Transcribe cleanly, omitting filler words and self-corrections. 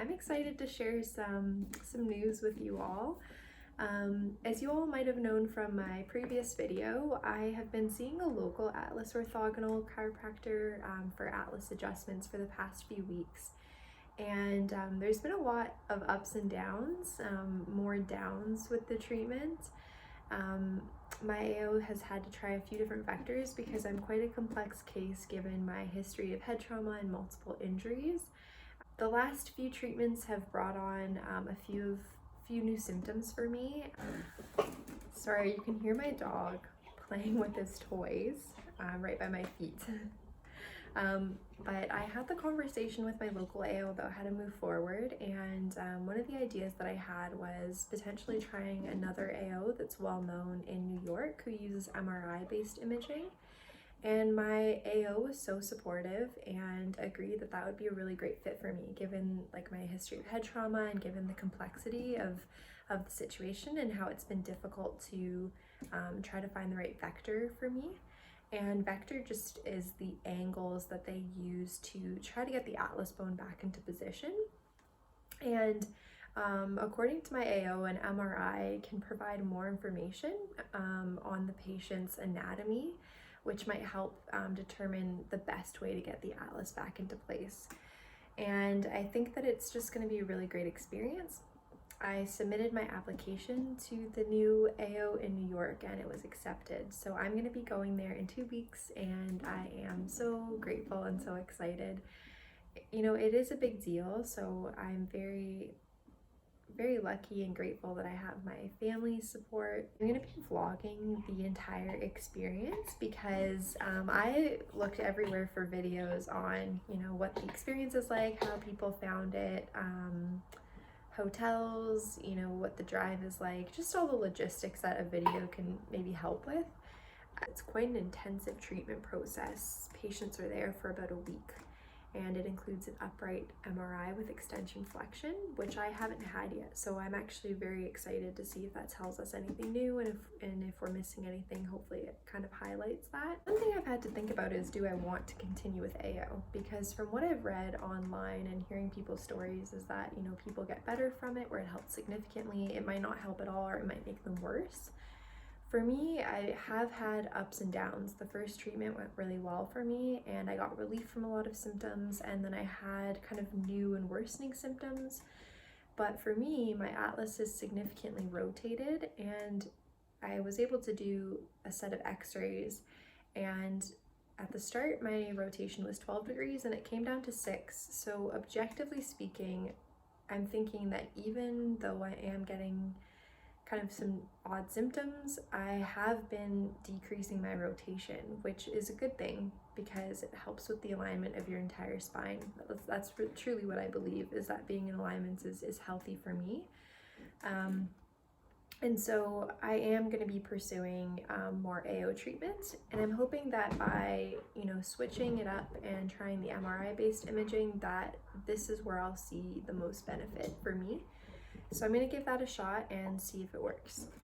I'm excited to share some news with you all. As you all might have known from my previous video, I have been seeing a local Atlas Orthogonal chiropractor for Atlas adjustments for the past few weeks. And there's been a lot of ups and downs, more downs with the treatment. My AO has had to try a few different vectors because I'm quite a complex case given my history of head trauma and multiple injuries. The last few treatments have brought on a few new symptoms for me. Sorry, you can hear my dog playing with his toys right by my feet. But I had the conversation with my local AO about how to move forward, and one of the ideas that I had was potentially trying another AO that's well known in New York who uses MRI-based imaging. And my AO was so supportive and agreed that that would be a really great fit for me, given like my history of head trauma and given the complexity of the situation and how it's been difficult to try to find the right vector for me. And vector just is the angles that they use to try to get the atlas bone back into position. And according to my AO, an MRI can provide more information on the patient's anatomy, which might help determine the best way to get the atlas back into place. And I think that it's just going to be a really great experience. I submitted my application to the new AO in New York and it was accepted. So I'm going to be going there in 2 weeks and I am so grateful and so excited. You know, it is a big deal, so I'm very lucky and grateful that I have my family's support. I'm going to be vlogging the entire experience because I looked everywhere for videos on, you know, what the experience is like, how people found it, hotels, you know, what the drive is like, just all the logistics that a video can maybe help with. It's quite an intensive treatment process. Patients are there for about a week, and it includes an upright MRI with extension flexion, which I haven't had yet. So I'm actually very excited to see if that tells us anything new, and if we're missing anything, hopefully it kind of highlights that. One thing I've had to think about is, do I want to continue with AO? Because from what I've read online and hearing people's stories is that, you know, people get better from it, where it helps significantly. It might not help at all, or it might make them worse. For me, I have had ups and downs. The first treatment went really well for me and I got relief from a lot of symptoms, and then I had kind of new and worsening symptoms. But for me, my atlas is significantly rotated, and I was able to do a set of x-rays, and at the start my rotation was 12 degrees and it came down to 6. So objectively speaking, I'm thinking that even though I am getting kind of some odd symptoms, I have been decreasing my rotation, which is a good thing because it helps with the alignment of your entire spine. That's truly what I believe, is that being in alignments is healthy for me. And so I am going to be pursuing more AO treatment, and I'm hoping that by, you know, switching it up and trying the MRI-based imaging, that this is where I'll see the most benefit for me. So I'm going to give that a shot and see if it works.